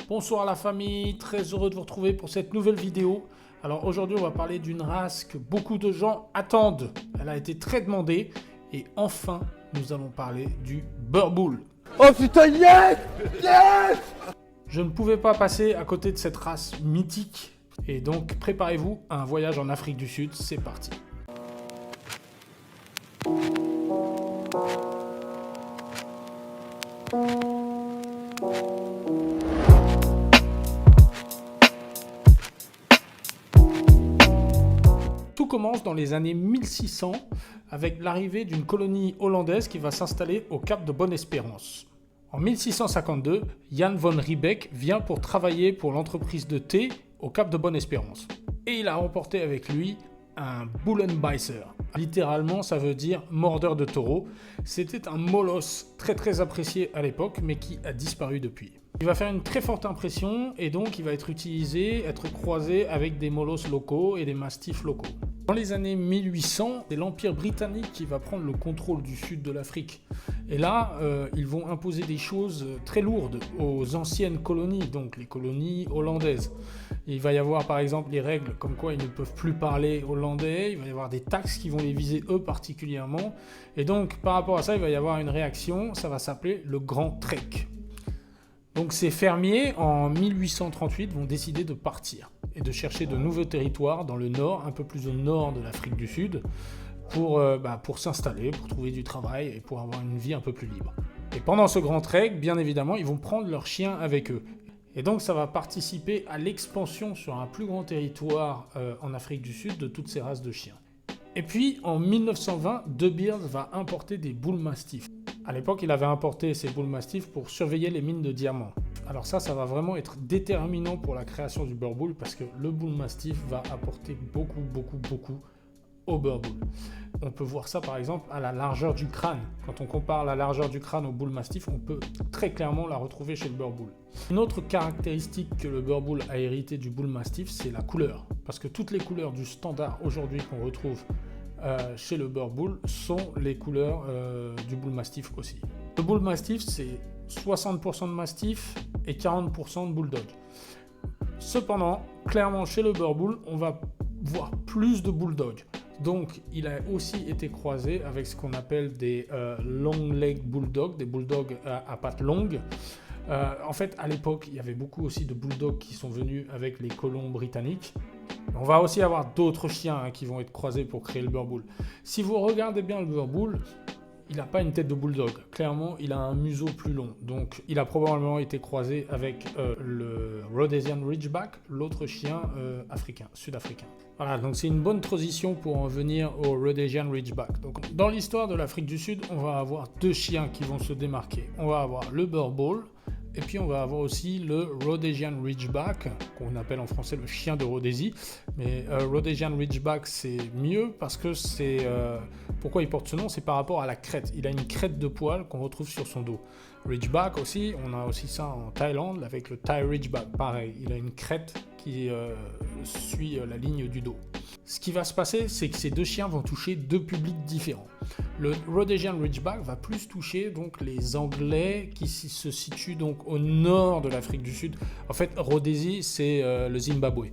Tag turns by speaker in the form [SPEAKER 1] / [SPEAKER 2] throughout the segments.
[SPEAKER 1] Bonsoir la famille, très heureux de vous retrouver pour cette nouvelle vidéo. Alors aujourd'hui on va parler d'une race que beaucoup de gens attendent. Elle a été très demandée et enfin nous allons parler du Boerboel.
[SPEAKER 2] Oh putain, yes! Yes!
[SPEAKER 1] Je ne pouvais pas passer à côté de cette race mythique et donc préparez-vous à un voyage en Afrique du Sud, c'est parti. Tout commence dans les années 1600 avec l'arrivée d'une colonie hollandaise qui va s'installer au Cap de Bonne-Espérance. En 1652, Jan van Riebeeck vient pour travailler pour l'entreprise de thé au Cap de Bonne-Espérance. Et il a remporté avec lui un Boelenbeißer. Littéralement, ça veut dire mordeur de taureau. C'était un molosse très apprécié à l'époque, mais qui a disparu depuis. Il va faire une très forte impression et donc il va être utilisé, être croisé avec des molosses locaux et des mastifs locaux. Dans les années 1800, c'est l'Empire britannique qui va prendre le contrôle du sud de l'Afrique. Et là, ils vont imposer des choses très lourdes aux anciennes colonies, donc les colonies hollandaises. Il va y avoir par exemple les règles comme quoi ils ne peuvent plus parler hollandais, il va y avoir des taxes qui vont les viser eux particulièrement. Et donc par rapport à ça, il va y avoir une réaction, ça va s'appeler le Grand Trek. Donc ces fermiers, en 1838, vont décider de partir et de chercher de nouveaux territoires dans le nord, un peu plus au nord de l'Afrique du Sud, pour s'installer, pour trouver du travail et pour avoir une vie un peu plus libre. Et pendant ce grand trek, bien évidemment, ils vont prendre leurs chiens avec eux. Et donc ça va participer à l'expansion sur un plus grand territoire en Afrique du Sud de toutes ces races de chiens. Et puis en 1920, De Beers va importer des boules mastifs. À l'époque, il avait importé ces boules mastifs pour surveiller les mines de diamants. Alors ça va vraiment être déterminant pour la création du Boerboel parce que le bull mastif va apporter beaucoup au Boerboel. On peut voir ça par exemple à la largeur du crâne. Quand on compare la largeur du crâne au bull mastif, on peut très clairement la retrouver chez le Boerboel. Une autre caractéristique que le Boerboel a hérité du bull mastif, c'est la couleur. Parce que toutes les couleurs du standard aujourd'hui qu'on retrouve chez le Boerboel sont les couleurs du bull mastif aussi. Le bull mastif, c'est 60% de mastif et 40% de bulldog. Cependant, clairement chez le Boerboel, on va voir plus de bulldog. Donc, il a aussi été croisé avec ce qu'on appelle des long leg bulldogs, des bulldogs à pattes longues. En fait, à l'époque, il y avait beaucoup aussi de bulldogs qui sont venus avec les colons britanniques. On va aussi avoir d'autres chiens qui vont être croisés pour créer le Boerboel. Si vous regardez bien le Boerboel, il n'a pas une tête de bulldog. Clairement, il a un museau plus long. Donc, il a probablement été croisé avec le Rhodesian Ridgeback, l'autre chien sud-africain. Voilà, donc c'est une bonne transition pour en venir au Rhodesian Ridgeback. Donc, dans l'histoire de l'Afrique du Sud, on va avoir deux chiens qui vont se démarquer. On va avoir le Boerboel, et puis on va avoir aussi le Rhodesian Ridgeback, qu'on appelle en français le chien de Rhodésie. Mais Rhodesian Ridgeback, c'est mieux parce que c'est... pourquoi il porte ce nom? C'est par rapport à la crête. Il a une crête de poils qu'on retrouve sur son dos. Ridgeback aussi, on a aussi ça en Thaïlande avec le Thai Ridgeback. Pareil, il a une crête qui suit la ligne du dos. Ce qui va se passer, c'est que ces deux chiens vont toucher deux publics différents. Le Rhodesian Ridgeback va plus toucher donc les Anglais qui se situent donc au nord de l'Afrique du Sud. En fait, Rhodésie, c'est le Zimbabwe.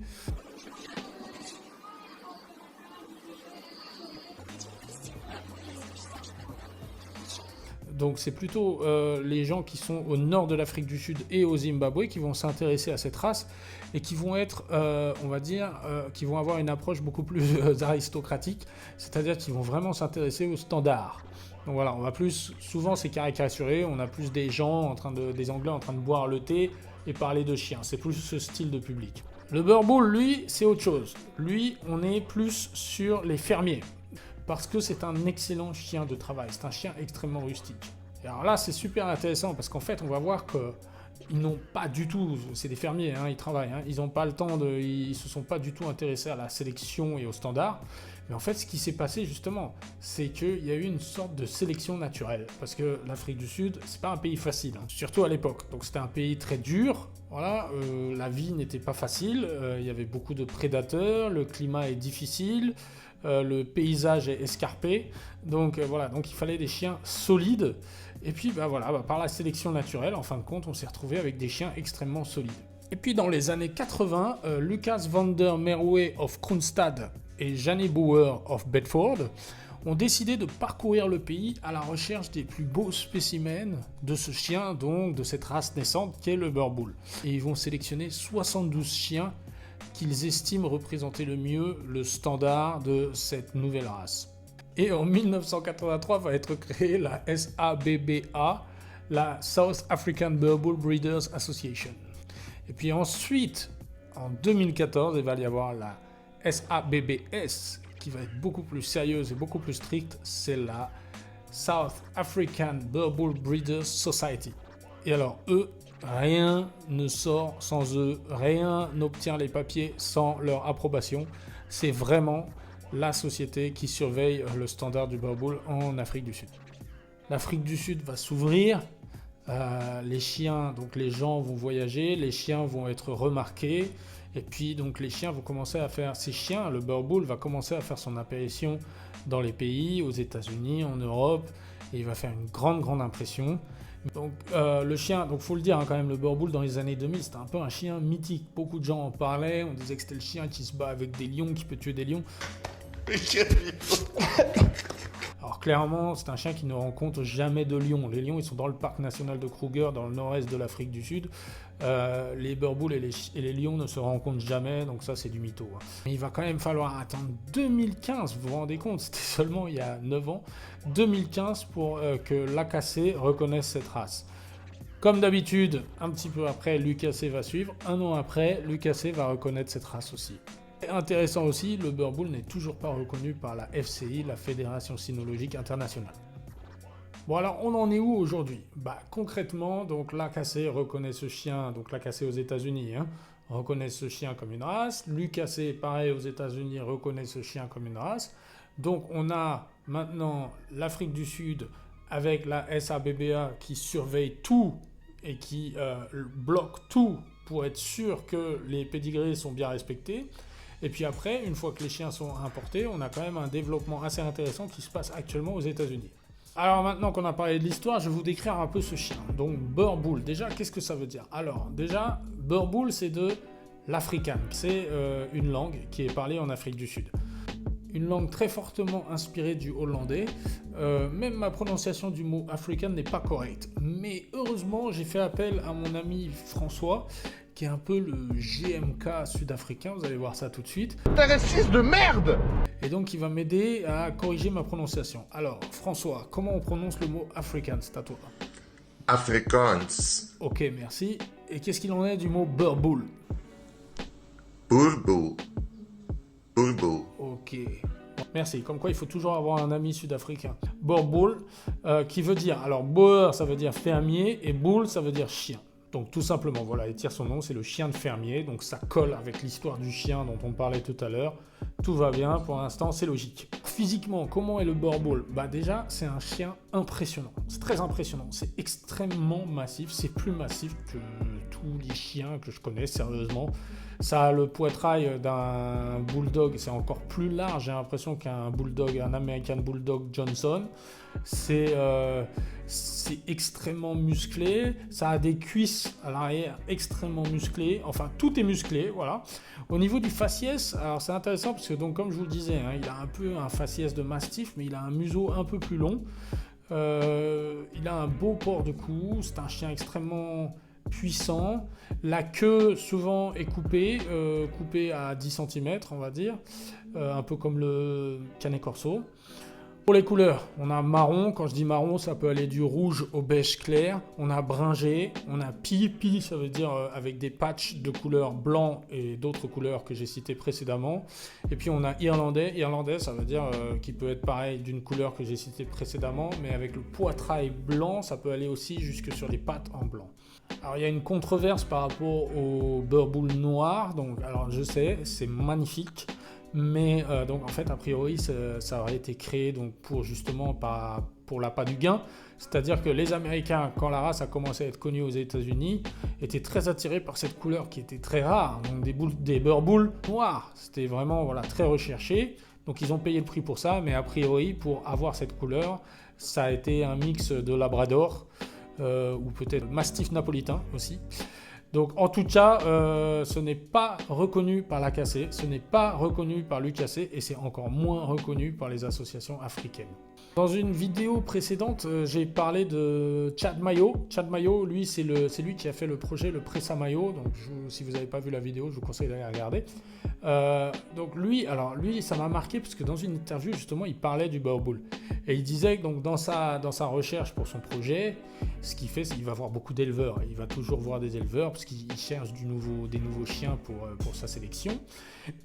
[SPEAKER 1] Donc c'est plutôt les gens qui sont au nord de l'Afrique du Sud et au Zimbabwe qui vont s'intéresser à cette race et qui vont être, qui vont avoir une approche beaucoup plus aristocratique, c'est-à-dire qu'ils vont vraiment s'intéresser aux standards. Donc voilà, on va plus, souvent c'est caricaturé, on a plus des gens, des Anglais en train de boire le thé et parler de chiens, c'est plus ce style de public. Le Boerboel, lui, c'est autre chose. Lui, on est plus sur les fermiers. Parce que c'est un excellent chien de travail, c'est un chien extrêmement rustique. Et alors là, c'est super intéressant parce qu'en fait, on va voir qu'ils n'ont pas du tout, c'est des fermiers, ils travaillent, ils n'ont pas le temps, ils se sont pas du tout intéressés à la sélection et aux standards. Mais en fait, ce qui s'est passé justement, c'est qu'il y a eu une sorte de sélection naturelle. Parce que l'Afrique du Sud, c'est pas un pays facile, surtout à l'époque. Donc c'était un pays très dur, voilà, la vie n'était pas facile, il y avait beaucoup de prédateurs, le climat est difficile. Le paysage est escarpé, donc voilà, donc il fallait des chiens solides Et puis voilà, par la sélection naturelle, en fin de compte, on s'est retrouvé avec des chiens extrêmement solides. Et puis dans les années 80, Lucas van der Merwe of Kroonstad et Janne Bauer of Bedford ont décidé de parcourir le pays à la recherche des plus beaux spécimens de ce chien, donc de cette race naissante qui est le Boer Bull. Et ils vont sélectionner 72 chiens qu'ils estiment représenter le mieux le standard de cette nouvelle race. Et en 1983 va être créée la SABBA, la South African Boer Bull Breeders Association. Et puis ensuite, en 2014, il va y avoir la SABBS, qui va être beaucoup plus sérieuse et beaucoup plus stricte, c'est la South African Boer Bull Breeders Society. Et alors eux, rien ne sort sans eux, rien n'obtient les papiers sans leur approbation. C'est vraiment la société qui surveille le standard du Boer Bull en Afrique du Sud. L'Afrique du Sud va s'ouvrir, les chiens, donc les gens vont voyager, les chiens vont être remarqués. Et puis donc les chiens vont commencer à faire, ces chiens, le Boer Bull va commencer à faire son apparition dans les pays, aux États-Unis, en Europe, et il va faire une grande impression. Donc le chien, donc faut le dire quand même, le Boer Bull dans les années 2000, c'était un peu un chien mythique. Beaucoup de gens en parlaient, on disait que c'était le chien qui se bat avec des lions, qui peut tuer des lions. Alors clairement, c'est un chien qui ne rencontre jamais de lions. Les lions, ils sont dans le parc national de Kruger, dans le nord-est de l'Afrique du Sud. Les Boer Bull et les lions ne se rencontrent jamais, donc ça c'est du mytho. Mais il va quand même falloir attendre 2015, vous vous rendez compte, c'était seulement il y a 9 ans, 2015 pour que l'AKC reconnaisse cette race. Comme d'habitude, un petit peu après, l'UKC va suivre. Un an après, l'UKC va reconnaître cette race aussi. Et intéressant aussi, le Boer Bull n'est toujours pas reconnu par la FCI, la Fédération Cynologique Internationale. Bon alors, on en est où aujourd'hui ? Concrètement, donc l'AKC reconnaît ce chien, donc l'AKC aux États-Unis, reconnaît ce chien comme une race. L'UKC, pareil aux États-Unis, reconnaît ce chien comme une race. Donc on a maintenant l'Afrique du Sud avec la SABBA qui surveille tout et qui bloque tout pour être sûr que les pédigrés sont bien respectés. Et puis après, une fois que les chiens sont importés, on a quand même un développement assez intéressant qui se passe actuellement aux États-Unis. Alors maintenant qu'on a parlé de l'histoire, je vais vous décrire un peu ce chien. Donc Boer Bull, déjà, qu'est-ce que ça veut dire ? Alors déjà, Boer Bull, c'est de l'Afrikaans. C'est une langue qui est parlée en Afrique du Sud. Une langue très fortement inspirée du hollandais. Même ma prononciation du mot Afrikaan n'est pas correcte. Mais heureusement, j'ai fait appel à mon ami François, qui est un peu le GMK sud-africain, vous allez voir ça tout de suite.
[SPEAKER 2] T'es un fils de merde!
[SPEAKER 1] Et donc il va m'aider à corriger ma prononciation. Alors François, comment on prononce le mot Afrikaans, c'est à toi?
[SPEAKER 3] Afrikaans.
[SPEAKER 1] Ok, merci. Et qu'est-ce qu'il en est du mot Boer Bull?
[SPEAKER 3] Boer Bull. Boer Bull.
[SPEAKER 1] Ok. Merci, comme quoi il faut toujours avoir un ami sud-africain. Boer Bull, qui veut dire, alors Boer ça veut dire fermier et Bull ça veut dire chien. Donc tout simplement, voilà, il tire son nom, c'est le chien de fermier, donc ça colle avec l'histoire du chien dont on parlait tout à l'heure. Tout va bien, pour l'instant, c'est logique. Physiquement, comment est le Boer Bull ? Déjà, c'est un chien impressionnant, c'est très impressionnant, c'est extrêmement massif, c'est plus massif que tous les chiens que je connais, sérieusement. Ça a le poitrail d'un bulldog, c'est encore plus large, j'ai l'impression qu'un bulldog, un American Bulldog Johnson. C'est extrêmement musclé, ça a des cuisses à l'arrière extrêmement musclées, enfin tout est musclé, voilà. Au niveau du faciès, alors c'est intéressant parce que donc comme je vous le disais, il a un peu un faciès de mastif, mais il a un museau un peu plus long. Il a un beau port de cou, c'est un chien extrêmement puissant. La queue souvent est coupée à 10 cm on va dire, un peu comme le Canet Corso. Pour les couleurs, on a marron, quand je dis marron ça peut aller du rouge au beige clair, on a bringé, on a pie, ça veut dire avec des patchs de couleur blanc et d'autres couleurs que j'ai citées précédemment, et puis on a irlandais ça veut dire qui peut être pareil d'une couleur que j'ai citée précédemment, mais avec le poitrail blanc, ça peut aller aussi jusque sur les pattes en blanc. Alors il y a une controverse par rapport au Boer Bull noir, donc alors je sais, c'est magnifique. Mais donc en fait a priori ça aurait été créé donc pour justement pour l'appât du gain, c'est-à-dire que les Américains, quand la race a commencé à être connue aux États-Unis, étaient très attirés par cette couleur qui était très rare, donc des Boer Bull noirs, c'était vraiment très recherché. Donc ils ont payé le prix pour ça, mais a priori, pour avoir cette couleur, ça a été un mix de Labrador, ou peut-être Mastiff napolitain aussi. Donc en tout cas, ce n'est pas reconnu par l'AKC, ce n'est pas reconnu par l'UKC et c'est encore moins reconnu par les associations africaines. Dans une vidéo précédente, j'ai parlé de Chad Mayo. Chad Mayo, lui, c'est lui qui a fait le projet, le Pressa Mayo. Donc si vous n'avez pas vu la vidéo, je vous conseille d'aller regarder. Donc lui, ça m'a marqué parce que dans une interview, justement, il parlait du Boer Bull. Et il disait que donc, dans sa recherche pour son projet, ce qu'il fait, c'est qu'il va voir beaucoup d'éleveurs. Il va toujours voir des éleveurs parce qu'il cherche des nouveaux chiens pour sa sélection.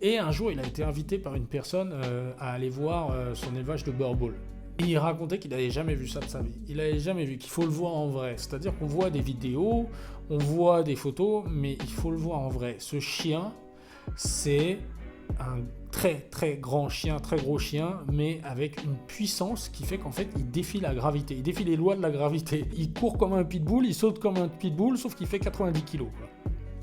[SPEAKER 1] Et un jour, il a été invité par une personne à aller voir son élevage de Boer Bull. Et il racontait qu'il n'avait jamais vu ça de sa vie. Il n'avait jamais vu, qu'il faut le voir en vrai. C'est-à-dire qu'on voit des vidéos, on voit des photos, mais il faut le voir en vrai. Ce chien, c'est un très très grand chien, très gros chien, mais avec une puissance qui fait qu'en fait, il défie la gravité. Il défie les lois de la gravité. Il court comme un pitbull, il saute comme un pitbull, sauf qu'il fait 90 kg.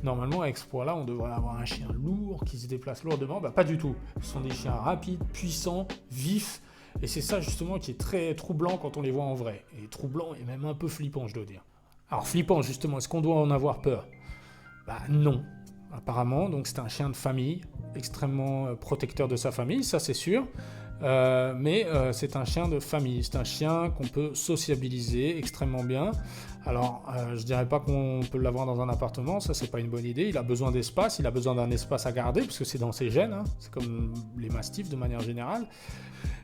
[SPEAKER 1] Normalement, avec ce poids-là, on devrait avoir un chien lourd, qui se déplace lourdement. Pas du tout. Ce sont des chiens rapides, puissants, vifs. Et c'est ça justement qui est très troublant quand on les voit en vrai. Et troublant et même un peu flippant, je dois dire. Alors flippant justement, est-ce qu'on doit en avoir peur? Non, apparemment. Donc c'est un chien de famille, extrêmement protecteur de sa famille, ça c'est sûr. Mais c'est un chien de famille, c'est un chien qu'on peut sociabiliser extrêmement bien. Alors je dirais pas qu'on peut l'avoir dans un appartement, ça c'est pas une bonne idée. Il a besoin d'espace, il a besoin d'un espace à garder parce que c'est dans ses gènes, hein. C'est comme les mastifs de manière générale.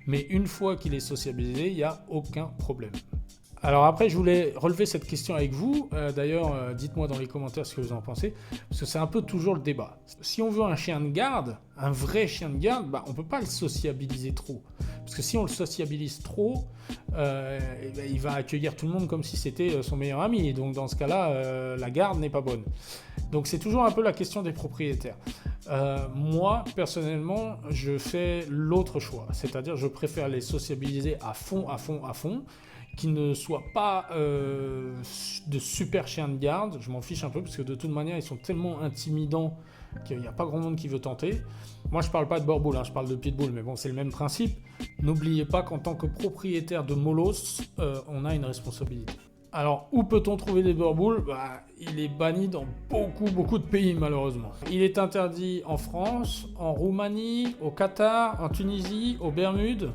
[SPEAKER 1] Mais une fois qu'il est sociabilisé, il n'y a aucun problème. Alors après, je voulais relever cette question avec vous. D'ailleurs, dites-moi dans les commentaires ce que vous en pensez, parce que c'est un peu toujours le débat. Si on veut un chien de garde, un vrai chien de garde, on ne peut pas le sociabiliser trop. Parce que si on le sociabilise trop, il va accueillir tout le monde comme si c'était son meilleur ami. Et donc dans ce cas-là, la garde n'est pas bonne. Donc c'est toujours un peu la question des propriétaires. Moi, personnellement, je fais l'autre choix. C'est-à-dire, je préfère les sociabiliser à fond, qui ne soient pas de super chiens de garde. Je m'en fiche un peu parce que de toute manière, ils sont tellement intimidants qu'il n'y a pas grand monde qui veut tenter. Moi, je ne parle pas de Boer Bull, je parle de Pitbull, mais bon, c'est le même principe. N'oubliez pas qu'en tant que propriétaire de Molos, on a une responsabilité. Alors, où peut-on trouver des Boer Bull? Il est banni dans beaucoup de pays, malheureusement. Il est interdit en France, en Roumanie, au Qatar, en Tunisie, aux Bermudes,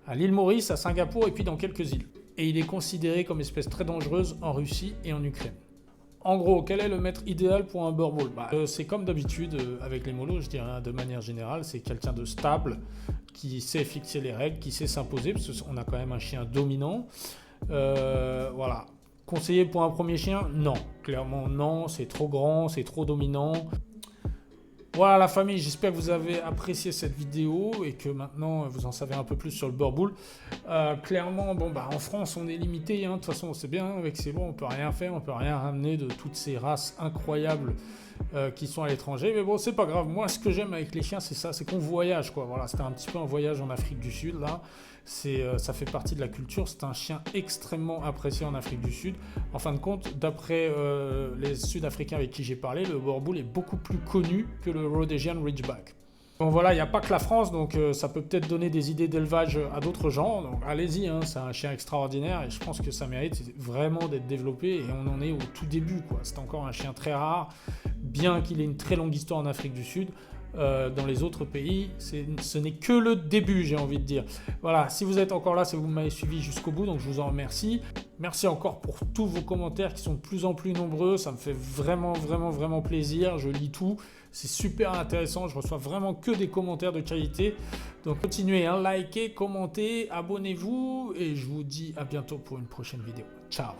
[SPEAKER 1] à l'île Maurice, à Singapour et puis dans quelques îles. Et il est considéré comme espèce très dangereuse en Russie et en Ukraine. En gros, quel est le maître idéal pour un Boer Bull? C'est comme d'habitude avec les molos, je dirais, de manière générale, c'est quelqu'un de stable, qui sait fixer les règles, qui sait s'imposer, parce qu'on a quand même un chien dominant. Voilà. Conseiller pour un premier chien? Non. Clairement non, c'est trop grand, c'est trop dominant. Voilà la famille, j'espère que vous avez apprécié cette vidéo et que maintenant vous en savez un peu plus sur le Boer Bull. Clairement, en France on est limité, de toute façon c'est bien, avec ces lois on peut rien faire, on peut rien ramener de toutes ces races incroyables qui sont à l'étranger. Mais bon, c'est pas grave, moi ce que j'aime avec les chiens c'est ça, c'est qu'on voyage quoi. Voilà, c'était un petit peu un voyage en Afrique du Sud là. Ça fait partie de la culture, c'est un chien extrêmement apprécié en Afrique du Sud. En fin de compte, d'après les Sud-Africains avec qui j'ai parlé, le Boer Bull est beaucoup plus connu que le Rhodesian Ridgeback. Bon voilà, il n'y a pas que la France, donc ça peut peut-être donner des idées d'élevage à d'autres gens. Donc allez-y, c'est un chien extraordinaire et je pense que ça mérite vraiment d'être développé et on en est au tout début, quoi. C'est encore un chien très rare, bien qu'il ait une très longue histoire en Afrique du Sud. Dans les autres pays, ce n'est que le début, j'ai envie de dire. Voilà, si vous êtes encore là, c'est que vous m'avez suivi jusqu'au bout, donc je vous en remercie. Merci encore pour tous vos commentaires qui sont de plus en plus nombreux, ça me fait vraiment plaisir, je lis tout, c'est super intéressant, je reçois vraiment que des commentaires de qualité. Donc continuez, likez, commentez, abonnez-vous et je vous dis à bientôt pour une prochaine vidéo. Ciao.